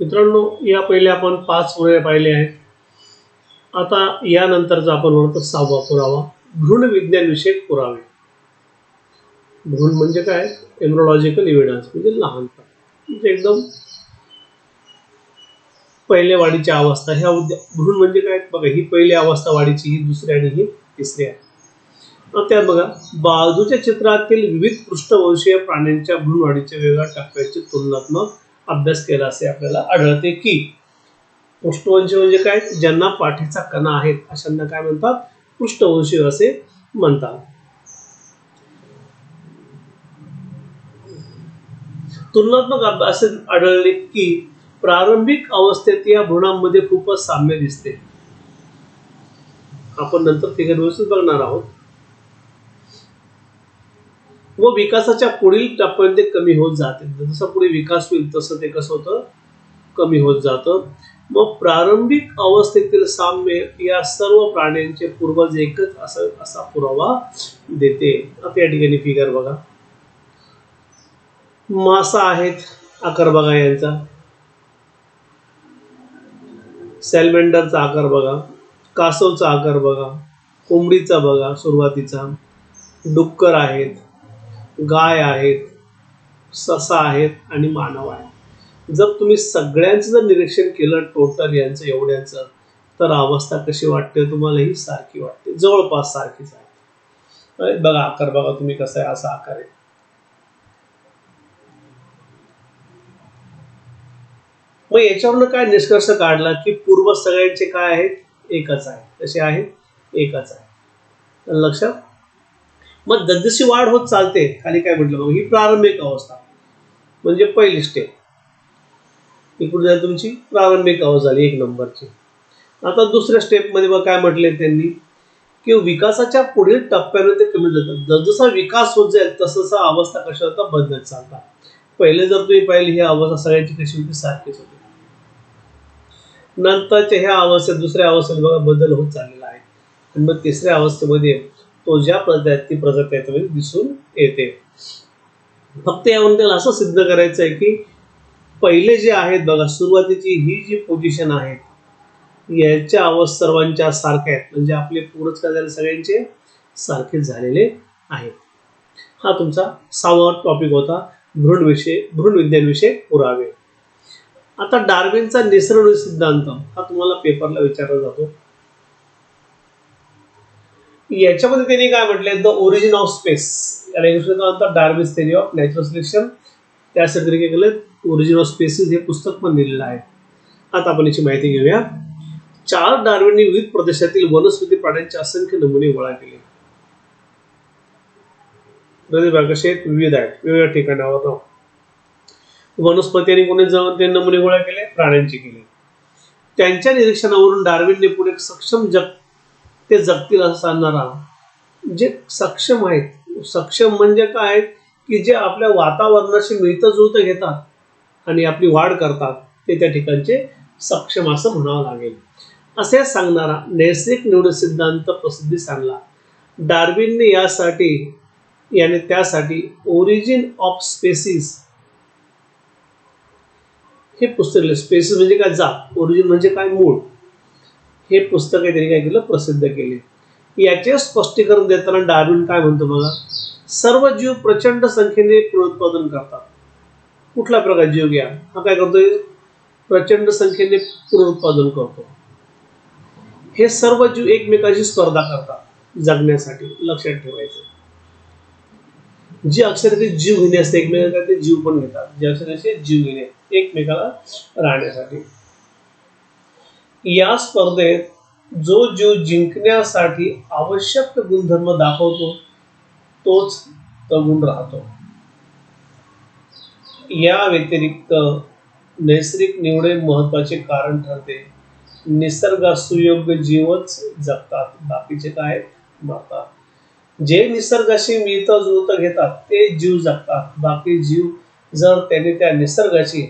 मित्रांनो, या पहिले आपण 5 पुरावे पाहिले आहेत. आता यानंतरचा आपण म्हणतो 6वा पुरावा, भ्रूणविज्ञान विषयक पुरावे. भ्रूण म्हणजे काय? एम्ब्रियोलॉजिकल एव्हिडन्स म्हणजे लहानपण, म्हणजे एकदम पहिले वाढीची अवस्था. ह्या भ्रूण म्हणजे काय बघा, ही पहिली अवस्था वाढीची, ही दुसरी आणि ही तिसरी आहे. त्यात बघा, बाजूच्या चित्रातील विविध पृष्ठवंशीय प्राण्यांच्या भ्रूणवाढीच्या वेगवेगळ्या टप्प्याची तुलनात्मक अभ्यास केला असे आपल्याला आढळते की पृष्ठवंशी म्हणजे काय? ज्यांना पाठीचा कणा आहे अशांना काय म्हणतात? पृष्ठवंशी असे म्हणतात. तुलनात्मक अभ्यासात आढळले की प्रारंभिक अवस्थेत या भ्रूणांमध्ये खूपच साम्य दिसते. आपण नंतर ते व्यवस्थित बघणार आहोत. व विकासाच्या पुढील टप्प्यामध्ये कमी होत जाते. जसं पुढे विकास होईल तसं ते कसं होतं? कमी होत जातं. मग प्रारंभिक अवस्थेतील साम्य या सर्व प्राण्यांचे पूर्वज एकच असा पुरावा देते. आता या ठिकाणी फिगर बघा, मासा आहेत, आकार बघा यांचा, सॅलमेंडरचा आकार बघा, कासवचा आकार बघा, कोंबडीचा बघा सुरुवातीचा, डुक्कर आहेत, गाय आहेत, ससा आहेत आणि मानव आहे. जर तुम्ही सगळ्यांचं जर निरीक्षण केलं टोटल यांचं एवढ्याचं, तर अवस्था कशी वाटते तुम्हाला? ही सारखी वाटते, जवळपास सारखीच आहे. बघा आकार बघा तुम्ही कसा आहे, असा आकार आहे. मग याच्यावरनं काय निष्कर्ष काढला की पूर्व सगळ्यांचे काय आहेत? एकच आहे. कसे आहेत? एकच आहे. लक्षात. मग जसजशी वाढ होत चालते, खाली काय म्हटलं बघा, ही प्रारंभिक अवस्था म्हणजे पहिली स्टेप. इकडे जाईल तुमची प्रारंभिक अवस्था झाली 1 नंबरची. आता दुसऱ्या स्टेप मध्ये बघा काय म्हटले त्यांनी की विकासाच्या पुढील टप्प्याने ते कमी जातात. जसजसा विकास होत जाईल तसं अवस्था कशा होतात? बदलत चालतात. पहिले जर तुम्ही पाहिली ही अवस्था सगळ्यांची कशी होती? सारखीच होती. नंतरच्या ह्या अवस्थेत दुसऱ्या अवस्थेत बघा बदल होत चाललेला आहे. आणि मग तिसऱ्या अवस्थेमध्ये तो ज्या प्रजातीमध्ये दिसून येते. फक्त यावरून त्याला असं सिद्ध करायचं आहे की पहिले जे आहेत बघा, सुरुवातीची ही जी पोझिशन आहे याच्या अवस्था सर्वांच्या सारख्या आहेत, म्हणजे आपले पूर्वज काय झाले? सगळ्यांचे सारखेच झालेले आहेत. हा तुमचा 6वा टॉपिक होता, भ्रूणविज्ञान विषय पुरावे. आता डार्विनचा निसर्ग सिद्धांत हा तुम्हाला पेपरला विचारला जातो. याच्यामध्ये त्यांनी काय म्हटलंय? द ओरिजिन ऑफ स्पेस, याला इंग्लिशमध्ये म्हणतात Darwin's theory of natural selection. त्यासाठी काय केलं? ओरिजिन ऑफ स्पेसिस हे पुस्तक पण लिहिलेलं आहे. आता आपण याची माहिती घेऊया. चार्ल्स डार्विनने विविध प्रदेशातील वनस्पती प्राण्यांचे असंख्य नमुने गोळा केले. कसे विविध आहेत, वेगवेगळ्या ठिकाणावर वनस्पती आणि कोणी ते नमुने गोळा केले? प्राण्यांचे केले. त्यांच्या निरीक्षणावरून डार्विनने पुढे सक्षम ते जगतील असं सांगणारा, जे सक्षम आहेत. सक्षम म्हणजे काय? की जे आपल्या वातावरणाशी मिळतं जुळतं घेतात आणि आपली वाढ करतात, ते त्या ठिकाणचे सक्षम असं म्हणावं लागेल. असे सांगणारा नैसर्गिक निवड सिद्धांत प्रसिद्धीस आणला. डार्विनने त्यासाठी ओरिजिन ऑफ स्पेसिस हे पुस्तक लिहिलं. स्पेसिस म्हणजे काय? जात. ओरिजिन म्हणजे काय? मूळ. हे पुस्तक त्यांनी काय केलं? प्रसिद्ध केले. याचे स्पष्टीकरण देताना डार्विन काय म्हणतो बघा, सर्व जीव प्रचंड संख्येने पुनरुत्पादन करतात. कुठला प्रकार जीव घ्या, हा काय करतोय? प्रचंड संख्येने पुनरुत्पादन करतो. हे सर्व जीव एकमेकांशी स्पर्धा करतात जगण्यासाठी. लक्षात ठेवायचं. जे अक्षरशः जीव घेणे असते एकमेकांना, ते जीव पण घेतात. जे अक्षरशः जीव घेणे एकमेकाला राहण्यासाठी. या स्पर्धेत जो जीव जिंकण्यासाठी आवश्यक गुणधर्म दाखवतो तोच तगून राहतो. या व्यतिरिक्त नैसर्गिक निवडे महत्वाचे कारण ठरते. निसर्गास सुयोग्य जीवच जगतात, बाकीचे काय? मरतात. जे निसर्गाशी मिळतं जुळतं घेतात ते जीव जगतात. बाकी जीव जर त्याने त्या निसर्गाशी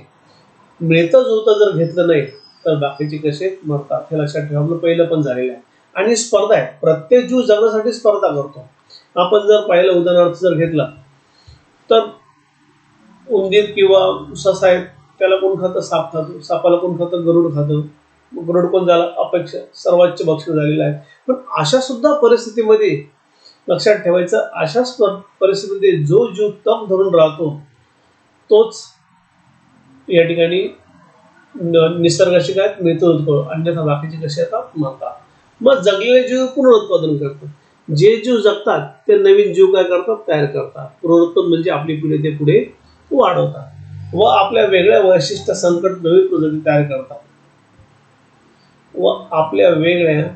मिळतं जुळतं जर घेतलं नाही तर बाकीचे कसे? मरतात. हे लक्षात ठेवा. आपलं पहिलं पण झालेलं आहे. आणि स्पर्धा आहे, प्रत्येक जीव जगण्यासाठी स्पर्धा करतो. आपण जर पाहिलं उदाहरणार्थ जर घेतला तर उंदीर किंवा ससा आहेत, त्याला कोण खातं? साप खातो. सापाला कोण खातं? गरुड खातं. मग गरुड कोण झाला? अपेक्षा, सर्वोच्च भक्षण झालेलं आहे. पण अशा सुद्धा परिस्थितीमध्ये लक्षात ठेवायचं, अशाच परिस्थितीमध्ये जो जीव तग धरून राहतो तोच या ठिकाणी निसर्गाशी काय मिळतो, अन्यथा बाकीचे कसे येतात? मरतात. मग जगलेले जीव पुनरुत्पादन करतात. जे जीव जगतात ते नवीन जीव काय करतात? तयार करतात. पुनरुत्पादन म्हणजे आपली पिढी ते पुढे वाढवतात व आपल्या वेगळ्या वैशिष्ट्य संकट नवीन प्रजाती तयार करतात व आपल्या वेगळ्या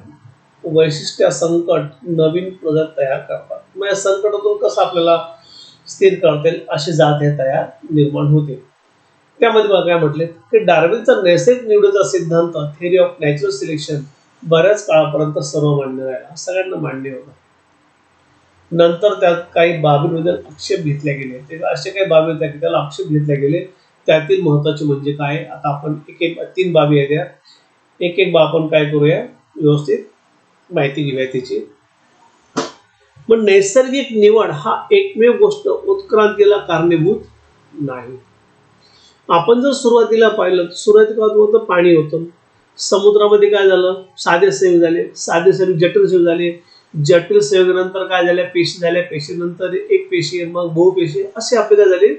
वैशिष्ट्य संकट नवीन प्रजात तयार करतात. मग या संकटातून कसं आपल्याला स्थिर करता येईल अशी जात हे तयार निर्माण होते. त्यामध्ये बघा काय म्हटले की डार्विनचा नैसर्गिक निवडीचा सिद्धांत, थेअरी ऑफ नॅचरल सिलेक्शन, बऱ्याच काळापर्यंत सर्वमान्य राहिला, सगळ्यांना मान्य होता. नंतर त्यात काही बाबींबद्दल आक्षेप घेतले गेले. ते असे काही बाबी होत्या की त्याला आक्षेप घेतले गेले. त्यातील महत्वाचे म्हणजे काय, आता आपण एक एक 3 बाबी आहेत, त्या एक एक बाब आपण काय करूया, व्यवस्थित माहिती घेऊया त्याची. पण नैसर्गिक निवड हा एकमेव गोष्ट उत्क्रांतीला कारणीभूत नाही. आपण जर सुरुवातीला पाहिलं, सुरुवातीला होतं पाणी होतं, समुद्रामध्ये काय झालं? साधे संयोग झाले, साधे संयोग जटिल संयोग झाले, जटिल संयोगानंतर काय झाल्या? पेशी झाल्या, पेशीनंतर एक पेशी, मग बहुपेशी, असे आपले काय झाले?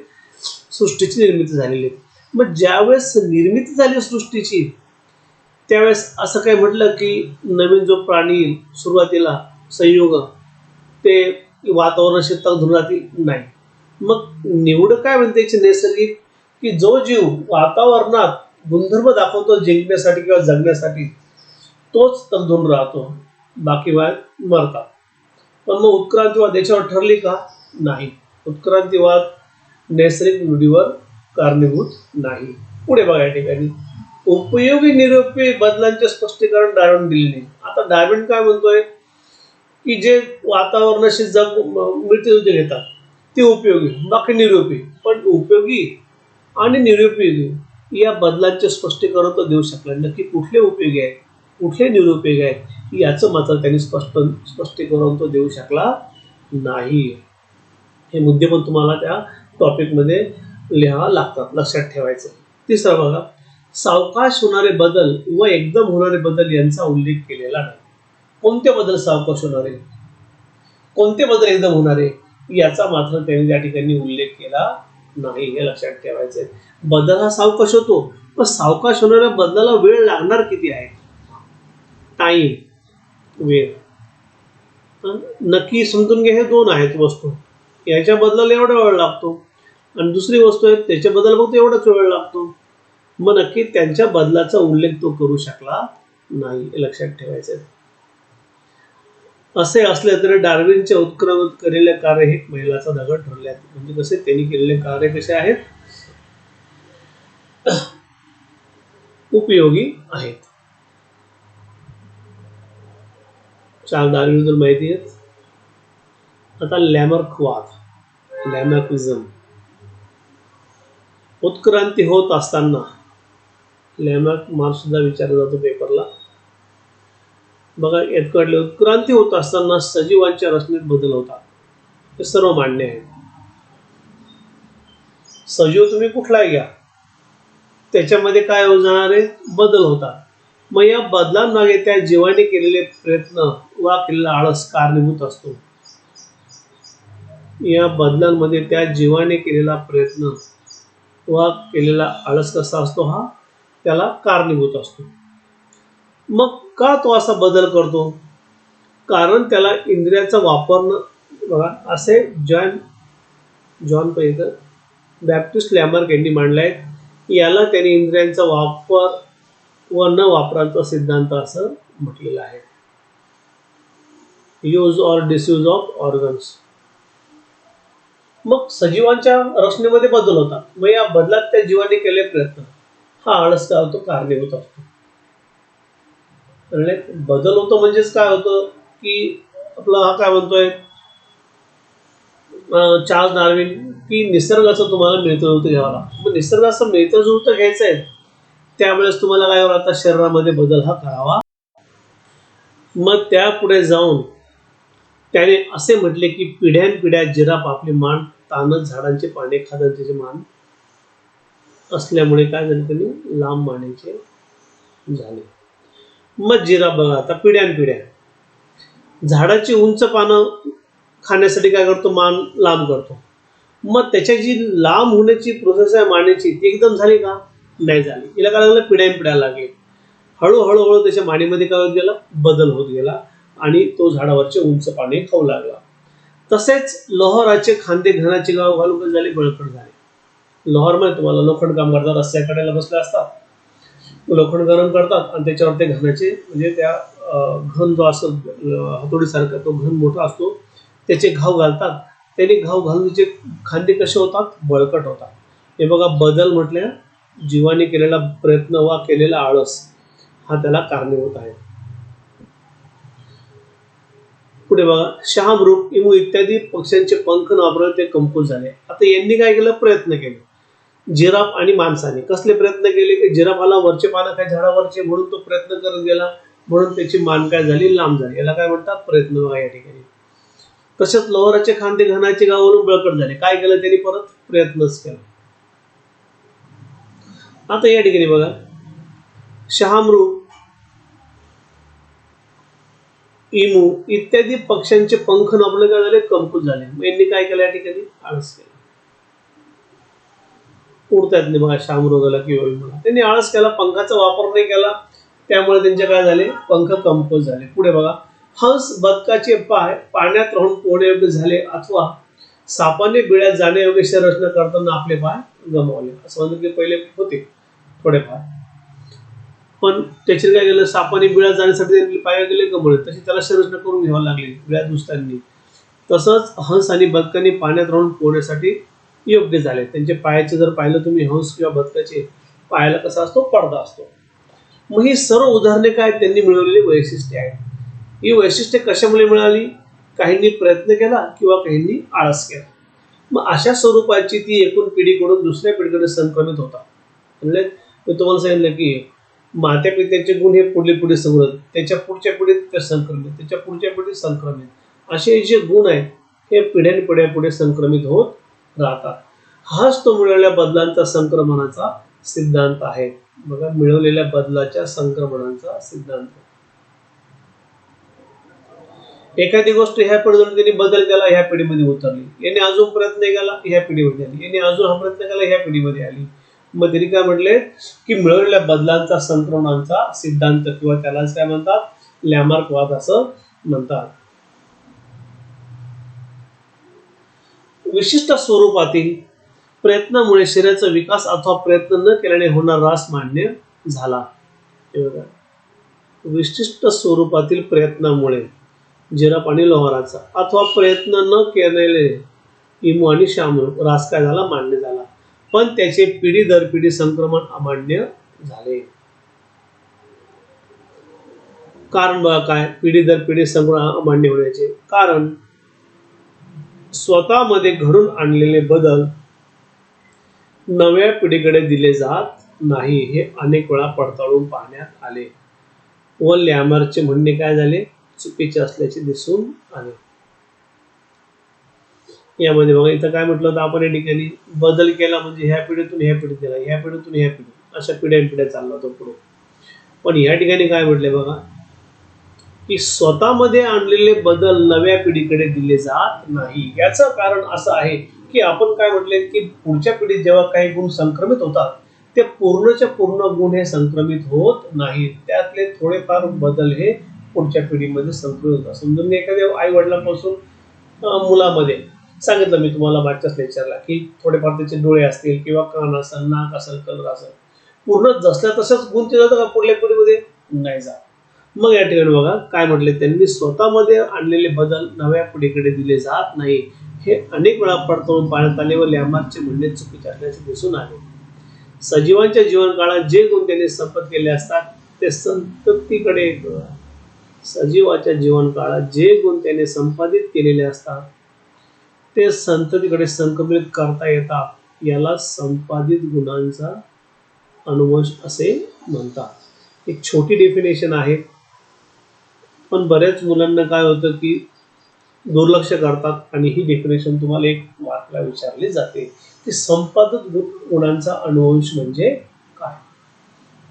सृष्टीची निर्मिती झालेली. मग ज्यावेळेस निर्मिती झाली सृष्टीची, त्यावेळेस असं काय म्हटलं की नवीन जो प्राणी येईल सुरुवातीला संयोग ते वातावरणाशी तग धरून राहतील? नाही. मग निवड काय म्हणते त्याची नैसर्गिक, की जो जीव वातावरणात गुणधर्म दाखवतो जिंकण्यासाठी किंवा जगण्यासाठी तोच तग धरून राहतो, बाकी मरतात. पण मग उत्क्रांतीवाद याच्यावर ठरली का? नाही. उत्क्रांतीवाद नैसर्गिक निवडीवर कारणीभूत नाही. पुढे बघा या ठिकाणी उपयोगी निरुपयोगी बदलांचे स्पष्टीकरण डार्विन दिले नाही. आता डार्विन काय म्हणतोय की जे वातावरणाशी जग मृत्यूयुद्ध घेतात ते उपयोगी, बाकी निरुपयोगी. पण उपयोगी आणि निरुपयोगी या बदलांचे स्पष्टीकरण तो देऊ शकला. नक्की कुठले उपयोगी आहेत, कुठले निरुपयोगी आहेत, याचं मात्र त्यांनी स्पष्टीकरण तो देऊ शकला नाही. हे मुद्दे पण तुम्हाला त्या टॉपिकमध्ये लिहावा लागतात, लक्षात ठेवायचं. तिसरा बघा, सावकाश होणारे बदल व एकदम होणारे बदल यांचा उल्लेख केलेला नाही. कोणते बदल सावकाश होणारे, कोणते बदल एकदम होणारे, याचा मात्र त्यांनी त्या ठिकाणी उल्लेख केला नाही. हे लक्षात ठेवायचंय. बदल हा सावकाश होतो, पण सावकाश होणाऱ्या बदलाला वेळ लागणार किती आहे? टाइम, वेळ नक्की समजून घ्या. हे दोन आहेत वस्तू, याच्या बदलाला एवढा वेळ लागतो आणि दुसरी वस्तू आहे त्याच्या बदलाला फक्त एवढाच वेळ लागतो. मग नक्की त्यांच्या बदलाचा उल्लेख तो करू शकला नाही. हे लक्षात ठेवायचं. असे असले तरी डार्विनच्या उत्क्रांत केलेले कार्य हे मैलाचा दगड ठरले आहेत. म्हणजे कसे त्यांनी केलेले कार्य कसे आहेत? उपयोगी आहेत. चार डार्विनबद्दल माहिती आहे. आता लॅमर्कवाद, लॅमर्किझम. उत्क्रांती होत असताना, लॅमर्क मार्क सुद्धा विचारला जातो पेपरला. बघा यात कळले, उत्क्रांती होत असताना सजीवांच्या रचनेत बदल होतात. हे सर्व मान्य आहे. सजीव तुम्ही कुठलाही घ्या, त्याच्यामध्ये काय होत जाणार आहे? बदल होतात. मग या बदलांमागे त्या जीवाने केलेले प्रयत्न वा केलेला आळस कारणीभूत असतो. या बदलांमध्ये त्या जीवाने केलेला प्रयत्न वा केलेला आळस कसा असतो? हा त्याला कारणीभूत असतो. मग का तो असा बदल करतो? कारण त्याला इंद्रियाचा वापर, बघा असे जॉन पेकर, बॅप्टिस्ट लॅमर्क यांनी मांडलाय. याला त्यांनी इंद्रियांचा वापर व न वापराचा सिद्धांत असं म्हटलेलं आहे. Use or disuse of organs. मग सजीवांच्या रचनेमध्ये बदल होतात. मग या बदलात त्या जीवाने केलेले प्रयत्न हा आळस काय होतो? कारणीभूत असतो. बदल होतो म्हणजेच काय होतं की आपला हा काय म्हणतोय चार्ल्स डार्विन की निसर्गाचं तुम्हाला मिळतं जुळतं घ्यावं लागतं. मग निसर्गाचं मिळतं जुळतं घ्यायचं आहे, त्यावेळेस तुम्हाला काय होतं? शरीरामध्ये बदल हा करावा. मग त्यापुढे जाऊन त्याने असे म्हटले की पिढ्यानपिढ्या जिराफ आपली मान ताणत झाडांचे पाने खात त्याचे मान असल्यामुळे काय झालं, त्यांनी लांब मानेचे झाले. मग जिराफ बघा, आता पिढ्यानपिढ्या झाडाची उंच पानं खाण्यासाठी काय करतो, मान लांब करतो. मग त्याच्या जी लांब होण्याची प्रोसेस आहे मानेची, ती एकदम झाली का, नाही झाली. हिला काय लागलं, पिढ्यानपिढ्या लागली. हळूहळू त्याच्या मानेमध्ये काय होत गेला, बदल होत गेला आणि तो झाडावरचे उंच पाने खाऊ लागला. तसेच लोहाराचे खांदे घनाचे गाव घालून झाले, बळकट झाले. लोहार माहिती तुम्हाला, लोखंड काम करतात, रस्त्याकडेला बसले असतात, लोखंड गरम करतात आणि त्याच्यावर ते घनाचे म्हणजे त्या घन जो असतो हातोडीसारखा तो घन मोठा असतो, त्याचे घाव घालतात. त्याने घाव घालून त्याचे खांदे कसे होतात, बळकट होतात. हे बघा, बदल म्हटल्या जीवाने केलेला प्रयत्न वा केलेला आळस हा त्याला कारणीभूत आहे. पुढे बघा, शहामृग, इमू इत्यादी पक्ष्यांचे पंख न वापरले ते कमकुवत झाले. आता यांनी काय केलं, प्रयत्न केले. जिराफ आणि माणसाने कसले प्रयत्न केले, की जिराफाला वरचे पानं काय झाडावरचे म्हणून तो प्रयत्न करत गेला, म्हणून त्याची मान काय झाली, लांब झाली. याला काय म्हणतात, प्रयत्न बघा या ठिकाणी. तसेच लोहाराचे खांदे घनाचे गावावरून बळकट झाले. काय केलं त्यांनी, परत प्रयत्नच केला. आता या ठिकाणी बघा, शहामृग, इमू इत्यादी पक्ष्यांचे पंख नपले काय झाले, कमकुवत झाले. मग यांनी काय केलं, या ठिकाणी आळस केला. उडता येत नाही बघा शहामृगाला किंवा इमूला, त्यांनी आळस केला, पंखाचा वापर नाही केला, त्यामुळे त्यांचे काय झाले, पंख कमकुवत झाले. पुढे बघा, हंस बदकाचे पाय पाण्यात राहून पोहण्यायोग्य झाले अथवा सापाने बिळ्यात जाण्यायोग्य शरीररचना करताना आपले पाय गमावले. असं म्हणजे पहिले होते थोडेफार, पण त्याचे काय केलं, सापाने बिळ्यात जाण्यासाठी त्यांनी पाय गेले गमवले, तशी त्याला शरीररचना करून घ्यावी लागली बिळ्यात घुसताना. तसंच हंस आणि बदकांनी पाण्यात राहून पोहण्यासाठी योग्य झाले. त्यांचे पायाचे जर पाहिलं तुम्ही, हंस किंवा बदकाचे पायाला कसा असतो, पडदा असतो. मग ही सर्व उदाहरणे काय, त्यांनी मिळवलेली वैशिष्ट्ये आहेत. ही वैशिष्ट्ये कशामुळे मिळाली, काहींनी प्रयत्न केला किंवा काहींनी आळस केला. मग अशा स्वरूपाची ती एकूण पिढीकडून दुसऱ्या पिढीकडे संक्रमित होता. म्हणजे मी तुम्हाला सांगितलं की मात्या पित्याचे गुण हे पुढे पुढे संक्रमित, त्याच्या पुढच्या पिढीत ते संक्रमित, त्याच्या पुढच्या पिढीत संक्रमित, असे जे गुण आहेत हे पिढ्यानपिढ्या पुढे संक्रमित होत राहतात. हाच तो मिळवलेल्या बदलांचा संक्रमणाचा सिद्धांत आहे. बघा, मिळवलेल्या बदलाच्या संक्रमणाचा सिद्धांत. एखादी गोष्ट ह्या पिढीतून त्यांनी बदल केला, ह्या पिढीमध्ये उतरली. याने अजून प्रयत्न केला, ह्या पिढीमध्ये आली. याने अजून हा प्रयत्न केला, ह्या पिढीमध्ये आली. मग त्यांनी काय म्हटले, की मिळवलेल्या बदलांचा संक्रमणाचा सिद्धांत किंवा त्यालाच काय म्हणतात, लॅमार्कवाद असं म्हणतात. विशिष्ट स्वरूपातील प्रयत्नामुळे शरीराचा विकास अथवा प्रयत्न न केल्याने होणारा ऱ्हास मान्य झाला. विशिष्ट स्वरूपातील प्रयत्नामुळे जिराफ आणि लोहाराचा अथवा प्रयत्न न केलेले इमू आणि शहामृग ऱ्हास काय झाला, मान्य झाला. पण त्याचे पिढी दर पिढी संक्रमण अमान्य झाले. कारण बघा काय, पिढी दर पिढी संक्रमण अमान्य होण्याचे कारण, स्वतःमध्ये घडून आणलेले बदल नव्या पिढीकडे दिले जात नाही, हे अनेक वेळा पडताळून पाहण्यात आले व लॅमरचे म्हणणे काय झाले, चुकीचे असल्याचे दिसून आले. यामध्ये बघा, इथं काय म्हटलं होतं आपण, या ठिकाणी बदल केला म्हणजे ह्या पिढीतून ह्या पिढीत गेला, ह्या पिढीतून ह्या पिढी, अशा पिढ्यानपिढ्या चालला होतो पुढे. पण या ठिकाणी काय म्हटले बघा, की स्वतःमध्ये आणलेले बदल नव्या पिढीकडे दिले जात नाही. याचं कारण असं आहे की आपण काय म्हटले, की पुढच्या पिढीत जेव्हा काही गुण संक्रमित होतात ते पूर्णच्या पूर्ण गुण हे संक्रमित होत नाहीत, त्यातले थोडेफार बदल हे पुढच्या पिढीमध्ये संक्रमित होतात. समजून एखाद्या आई वडिलांपासून मुलामध्ये सांगितलं मी तुम्हाला मागच्याच लेक्चरला, की थोडेफार त्याचे डोळे असतील किंवा कान असेल, नाक असेल, कलर असेल, पूर्ण जसल्या तसंच गुण ते जातं का पुढल्या पिढीमध्ये, नाही जात. मग या ठिकाणी बघा काय म्हटले त्यांनी, स्वतःमध्ये आणलेले बदल नव्या पिढीकडे दिले जात नाही, हे अनेक वेळा पडताळून पाहण्यात आले व लॅमार्कचे म्हणणे चुकीचे असल्याचे दिसून आले. सजीवांच्या जीवनकाळात जे गुण त्यांनी संपादित केले असतात ते संततीकडे, सजीवाच्या जीवनकाळात जे गुण त्याने संपादित केलेले असतात ते संततीकडे संक्रमित करता येतात. याला संपादित गुणांचा अनुवंश असे म्हणतात. एक छोटी डेफिनेशन आहे, पण बऱ्याच मुलांना काय होतं की दुर्लक्ष करतात आणि ही डेफिनेशन तुम्हाला एक मार्कला विचारली जाते की संपादित गुणांचा अनुवंश म्हणजे काय.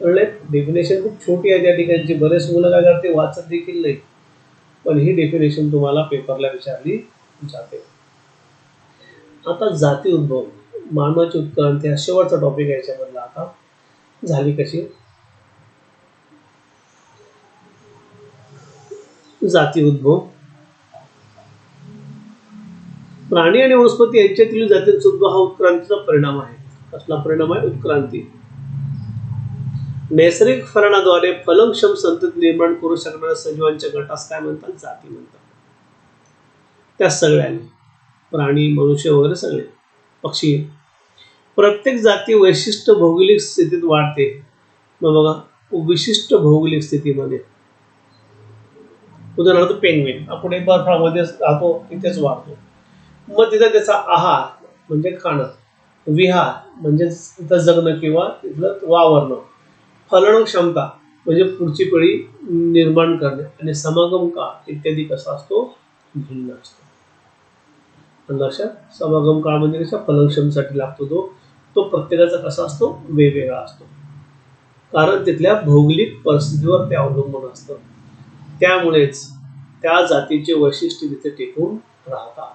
कळले. डेफिनेशन खूप छोटी आहे त्या ठिकाणची, बरेच मुलं काय करते वाचत देखील नाही, पण ही डेफिनेशन तुम्हाला पेपरला विचारली जाते. आता जाती उद्भव, मानवाची उत्क्रांती हा शेवटचा टॉपिक आहे याच्यामधला. आता झाली कशी जाती उद्भव. प्राणी आणि वनस्पती यांच्यातील जातींचा उद्भव हा उत्क्रांतीचा परिणाम आहे. कसला परिणाम आहे? उत्क्रांती. नैसर्गिक फलनाद्वारे फलनक्षम संतती निर्माण करू शकणाऱ्या सजीवांच्या गटास काय म्हणतात? जाती म्हणतात. त्या सगळ्यांनी, प्राणी, मनुष्य वगैरे सगळे, पक्षी. प्रत्येक जाती वैशिष्ट्य भौगोलिक स्थितीत वाढते. मग बघा, विशिष्ट भौगोलिक स्थितीमध्ये, उदाहरणार्थ पेंग्विन, आपण एक बर्फामध्ये राहतो तिथेच वाढतो, मग तिथं त्याचा आहार म्हणजे खाणं, विहार म्हणजे तिथं जगणं किंवा तिथलं वावरणं, फलन क्षमता म्हणजे पुढची पिढी निर्माण करणे, आणि समागम काळ इत्यादी कसा असतो? भिन्न असतो. लक्षात. समागम काळ म्हणजे कशा फलनक्षमतेसाठी लागतो तो प्रत्येकाचा कसा असतो? वेगवेगळा असतो, कारण तिथल्या भौगोलिक परिस्थितीवर ते अवलंबून असतं. त्यामुळेच त्या जातीचे वैशिष्ट्य तिथे टिकून राहतात.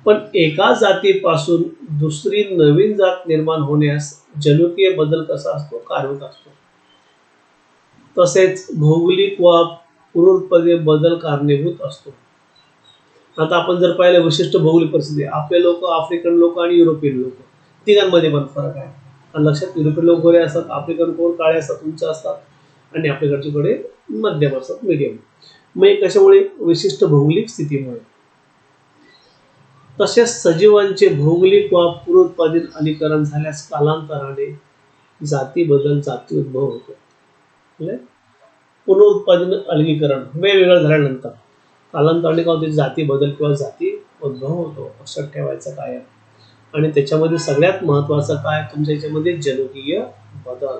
पण एका जातीपासून दुसरी नवीन जात निर्माण होण्यास जनुकीय बदल कसा असतो? कारणीभूत असतो. तसेच भौगोलिक व पूर्वोत्पादीय बदल कारणीभूत असतो. आता आपण जर पाहिलं विशिष्ट भौगोलिक परिस्थिती, आपले लोक, आफ्रिकन लोक आणि युरोपियन लोक, तिघांमध्ये पण फरक आहे. आणि लक्षात, युरोपियन लोक गोरे असतात, आफ्रिकन कोण काळे असतात, उंच असतात, आणि आपल्याकडचे कडे मध्यम असतात, मीडियम. मग कशामुळे? विशिष्ट भौगोलिक स्थितीमुळे. तसेच सजीवांचे भौगोलिक व पूर्वोत्पादन अलीकरण झाल्यास कालांतराने जाती बदल, जाती उद्भव होतो. पुनरुत्पादन, अलगीकरण वेगवेगळं झाल्यानंतर कालांतराने काय होते? जाती बदल किंवा जाती उद्भव होतो. लक्षात ठेवायचं काय आहे. आणि त्याच्यामध्ये सगळ्यात महत्वाचं काय तुमच्या याच्यामध्ये? जनुकीय बदल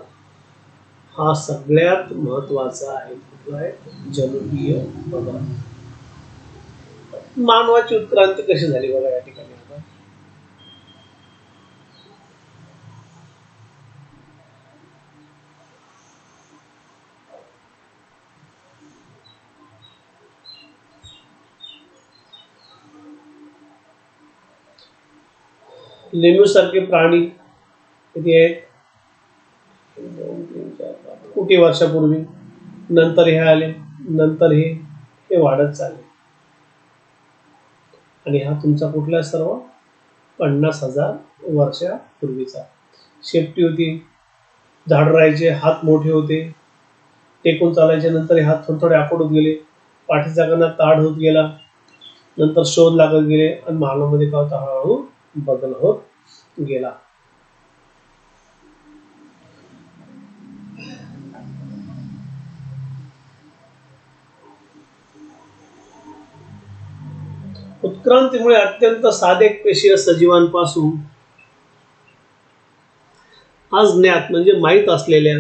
हा सगळ्यात महत्वाचा आहे. कुठला आहे? जनुकीय बदल. मानवाची उत्क्रांती कशी झाली बघा या ठिकाणी. आता लेम्यू सारखे प्राणी किती आहेत? 2, 3, 4, 5 कोटी वर्षापूर्वी. नंतर हे आले, नंतर हे वाढत चालले. आणि हा तुमचा कुठला सर्व? 50,000 वर्षापूर्वीचा. शेपटी होती, झाड राहायचे, हात मोठे होते, टेकून चालायचे, नंतर हे हात थोडे थोडे आखड होत गेले, पाठीचा कणा ताड होत गेला, नंतर शोध लागत गेले, आणि मानवामध्ये काय होता? हळूहळू बदल होत गेला. उत्क्रांतीमुळे अत्यंत साधे पेशीय सजीवांपासून आज ज्ञात म्हणजे माहीत असलेल्या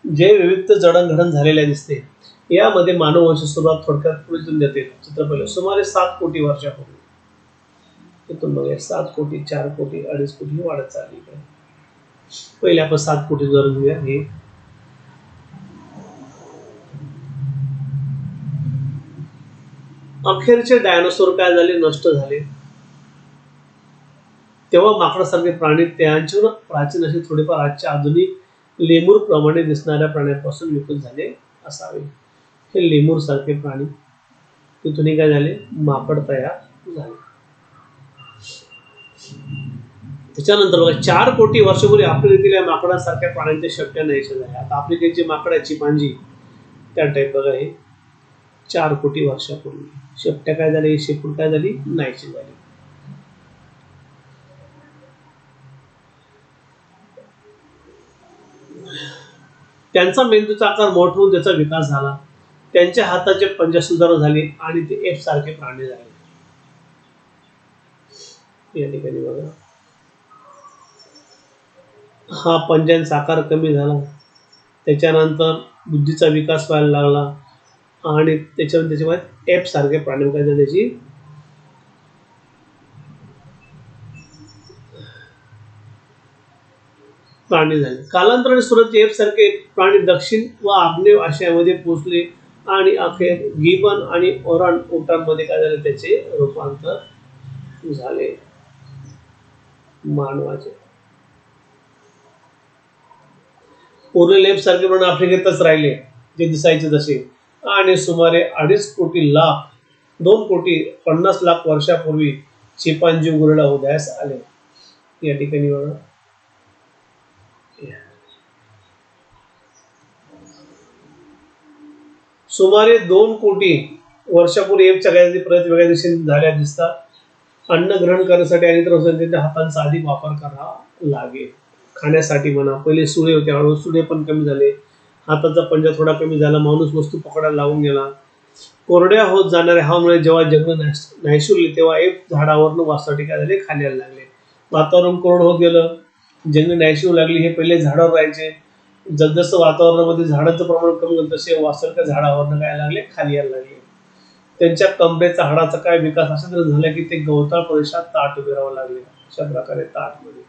जे विविध जडणघडण झालेल्या दिसते, यामध्ये मानववंश सुरुवात थोडक्यात पुढे देते. चित्र पहिलं सुमारे 7 कोटी वर्षापूर्वी. इथून बघा 7 कोटी, 4 कोटी, 2.5 कोटी वाढत चालली. पहिले आपण 7 कोटी उदाहरण घेऊया. हे अखेरचे डायनोसॉर काय झाले? नष्ट झाले. तेव्हा माकडासारखे प्राणी त्यांच्यावर प्राचीन असे थोडेफार आजच्या आधुनिक लेमूर प्रमाणे दिसणाऱ्या प्राण्यांपासून विकसित झाले असावे. हे लेमूर सारखे प्राणी तिथून काय झाले? माकड तयार झाले. त्याच्यानंतर बघा 4 कोटी वर्षापूर्वी आफ्रिकेतील माकडासारख्या प्राण्यांचे शक्य नाहीसे झाले. आता आफ्रिकेची माकडाची पांजी त्या टाईप बघा, हे 4 कोटी वर्षापूर्वी शेपट्या काय झाली? शेपूट काय झाली? नाहीशी झाली. त्यांचा मेंदूचा आकार मोठा होऊन त्याचा विकास झाला. त्यांच्या हाताचे पंजा सुधार झाले आणि ते एफ सारखे प्राणी झाले. या ठिकाणी बघा, हा पंजांचा आकार कमी झाला, त्याच्यानंतर बुद्धीचा विकास व्हायला लागला, आणि त्याच्यामध्ये एफ सारखे प्राणी काय त्याची प्राणी झाले. कालांतराने सुरत एप सारखे प्राणी दक्षिण व आग्नेय आशियामध्ये पोहोचले आणि अखेर गिबन आणि ओरान ओटांमध्ये काय झाले, त्याचे रूपांतर झाले मानवाचे. उरलेले एप सारखे प्राणी आफ्रिकेतच राहिले जे दिसायचे तसे, आणि सुमारे 2,50,00,000 वर्षापूर्वी चिपांजी गुरेढा उदयास आले. या ठिकाणी बघा, सुमारे 2 कोटी वर्षापूर्वी एपच्या काही प्रगती वेगळ्या दिशेने झाल्या दिसतात. अन्न ग्रहण करण्यासाठी आणि इतर त्यांच्या हातांचा अधिक वापर करावा लागेल. खाण्यासाठी म्हणा, पहिले सुळे होते, हळूहळू सुळे पण कमी झाले, हाताचा पंजा थोडा कमी झाला, माणूस वस्तू पकडायला लावून गेला. कोरड्या होत जाणाऱ्या हवामुळे जेव्हा जंगल नाहीशुरली तेव्हा एक झाडावरून वासासाठी काय झाले, खाली यायला लागले. वातावरण कोरडं होत गेलं, जंगल नाहीशू लागली. हे पहिले झाडावर राहायचे, जसजसं वातावरणामध्ये झाडांचं प्रमाण कमी होतं तसे वासरच्या झाडावरनं काय लागले, खाली यायला लागले. त्यांच्या कमरेचा हाडाचा काय विकास अशा तऱ्हे झाला की ते गवताळ प्रदेशात ताट उभे राहावं लागले. अशा प्रकारे ताट मध्ये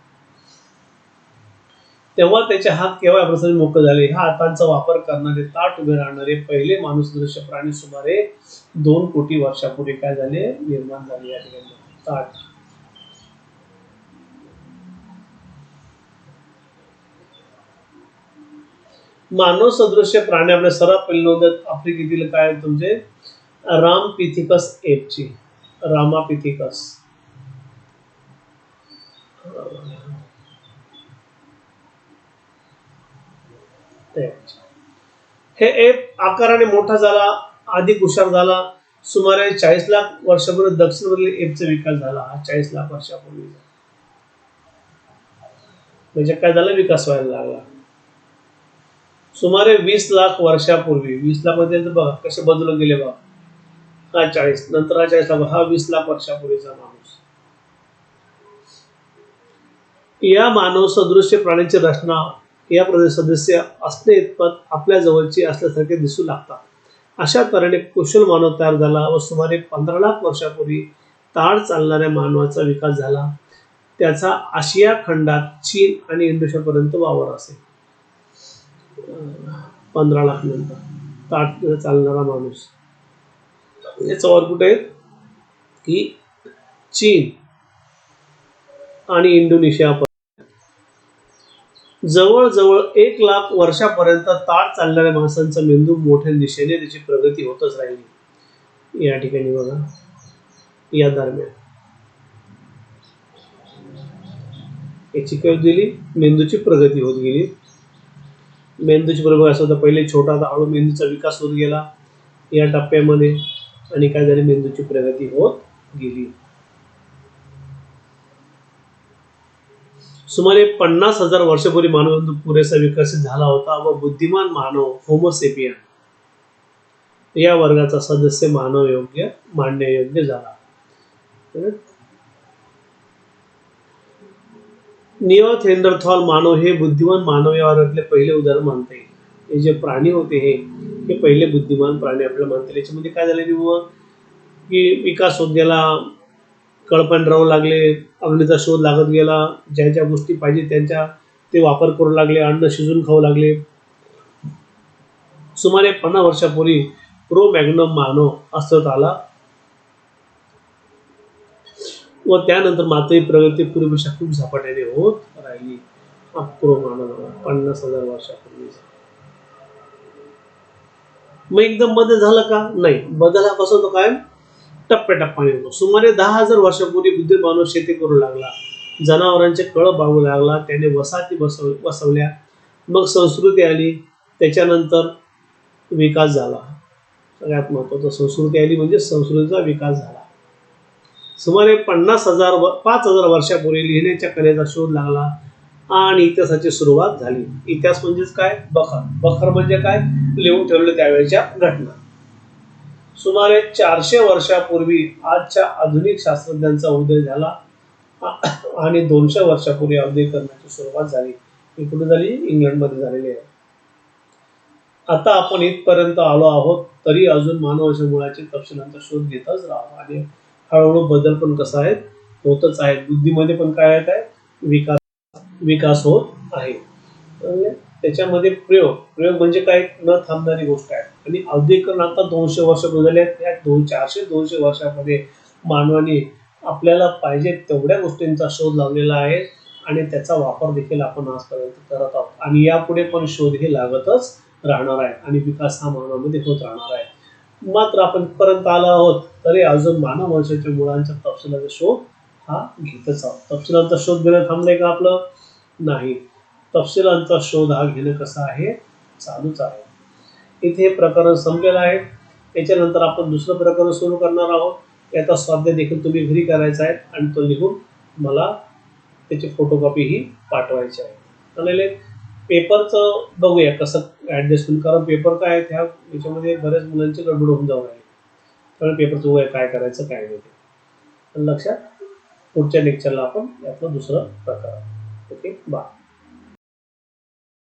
तेव्हा त्याचे हात केव्हा प्रसंगी मोकळे झाले. ह्या हातांचा वापर करणारे ताट उभे राहणारे पहिले माणूसदृश्य प्राणी सुमारे 2 कोटी वर्षापूर्वी काय झाले, निर्माण झाले. या ठिकाणी ताट. मानव सदृश्य प्राणी आपल्या सर्वात पहिले नोंदत आफ्रिकेतील काय तुमचे रामपिथिकस एपची. रामापिथिकस हे एप आकाराने मोठा झाला, अधिक हुशार झाला. सुमारे 40 लाख वर्षापूर्वी दक्षिणमधील एपचा विकास झाला. 40 लाख वर्षापूर्वी म्हणजे काय झालं, विकास व्हायला लागला. सुमारे 20 लाख वर्षापूर्वी, 20 लाख मध्ये बघा कसे बदलून गेले बघा. हा 40, नंतर हा 40 लाख, हा 20 लाख वर्षापूर्वीचा माणूस. या मानव सदृश्य प्राण्याची रचना या प्रदेश सदस्य असणे इतपत आपल्या जवळची असल्यासारखे दिसू लागतात. अशा तऱ्हेने कुशल मानव तयार झाला व सुमारे 15 लाख वर्षापूर्वी ताड चालणाऱ्या मानवाचा विकास झाला. त्याचा आशिया खंडात चीन आणि इंडोनेशियापर्यंत वावर असेल. 15 लाख नंतर ताड चालणारा माणूस, याचा वावर कुठे आहे की चीन आणि इंडोनेशिया. जवळजवळ 1 लाख वर्षापर्यंत ताट चालणाऱ्या माणसांचा मेंदू मोठ्या दिशेने त्याची प्रगती होतच राहिली. या ठिकाणी बघा, या दरम्यान याची काय दिली, मेंदूची प्रगती होत गेली. मेंदूची प्रगती असं होतं, पहिले छोटा हळू मेंदूचा विकास होत गेला या टप्प्यामध्ये, आणि काय झाली, मेंदूची प्रगती होत गेली. सुमारे 50,000 वर्षापूर्वी मानव पुरेसा विकसित झाला होता व बुद्धिमान मानव होमोसेपियन या वर्गाचा सदस्य मानण्यायोग्य झाला. निओथेंडरथॉल मानव हे बुद्धिमान मानव या वर्गातले पहिले उदाहरण मानता येईल. हे जे प्राणी होते हे पहिले बुद्धिमान प्राणी आपल्याला मानता येईल. याच्यामध्ये काय झाले की विकास होत गेला, कळपण राहू लागले, अग्नीचा शोध लागत गेला, ज्या ज्या गोष्टी पाहिजे त्यांच्या ते वापर करू लागले, अन्न शिजून खाऊ लागले. सुमारे 50 वर्षापूर्वी प्रो मॅग्नम मानव अस्तित्वात आला व त्यानंतर मात्र प्रगती पूर्वीपेक्षा खूप झपाट्याने होत राहिली. प्रो मानव 50,000 वर्षापूर्वी. मग एकदम बदल झाला का? नाही. बदल हा कसा होतो, काय टप्प्याटप्प्याने होतो. सुमारे 10,000 वर्षापूर्वी बुद्धिमान मानव शेती करू लागला, जनावरांचे कळ बागू लागला, त्याने वसाहती बसवल्या, मग संस्कृती आली, त्याच्यानंतर विकास झाला. सगळ्यात महत्वाचं संस्कृती आली म्हणजे संस्कृतीचा विकास झाला. सुमारे 5,000 वर्षापूर्वी लिहिण्याच्या कलेचा शोध लागला आणि इतिहासाची सुरुवात झाली. इतिहास म्हणजेच काय, बखर म्हणजे काय, लिहून ठेवले त्यावेळेच्या घटना. सुमारे 400 वर्षापूर्वी आजच्या आधुनिक शास्त्रज्ञांचा उदय झाला आणि 200 वर्षापूर्वी औद्योगिकरणाची सुरुवात झाली. ही कुठे झाली, इंग्लंडमध्ये झालेली आहे. आता आपण इथपर्यंत आलो आहोत, तरी अजून मानवाच्या मुळाचे तपशिलांचा शोध घेतच राहावा आणि हळूहळू बदल पण कसा आहे, होतच आहे. बुद्धीमध्ये पण काय आहे, विकास होत आहे. कळले? त्याच्यामध्ये प्रयोग प्रयोग म्हणजे काय, न थांबणारी गोष्ट आहे. आणि औद्योगिकरण आता 200 वर्ष झाले आहेत. त्या 400-200 वर्षामध्ये मानवाने आपल्याला पाहिजे तेवढ्या गोष्टींचा शोध लावलेला आहे आणि त्याचा वापर देखील आपण आजपर्यंत करत आहोत आणि यापुढे पण शोध हे लागतच राहणार आहे आणि विकास हा मानवामध्ये होत राहणार आहे. मात्र आपण पर्यंत आलो आहोत तरी अजून मानव वंशाच्या मुळांच्या तपशिलाचा शोध हा घेतच आहोत. तपशिलांचा शोध घेणं थांबलंय का आपलं? नाही. तपशिलांचा शोध हा घेणं कसं आहे, चालूच आहे. इथे हे प्रकरण संपलेलं आहे. याच्यानंतर आपण दुसरं प्रकरण सुरू करणार आहोत. याचा स्वाध्याय देखील तुम्ही घरी करायचा आहे आणि तो लिहून मला त्याची फोटोकॉपी ही पाठवायची आहे. चालेल? पेपरचं बघूया कसं ॲडजस्टमेंट, कारण पेपर काय आहे याच्यामध्ये बऱ्याच मुलांची गडबड होऊन जाऊ लागली. त्यामुळे पेपरचं वय काय करायचं काय नाही ते लक्षात. पुढच्या लेक्चरला आपण यातलं दुसरं प्रकरण. Okay, bye.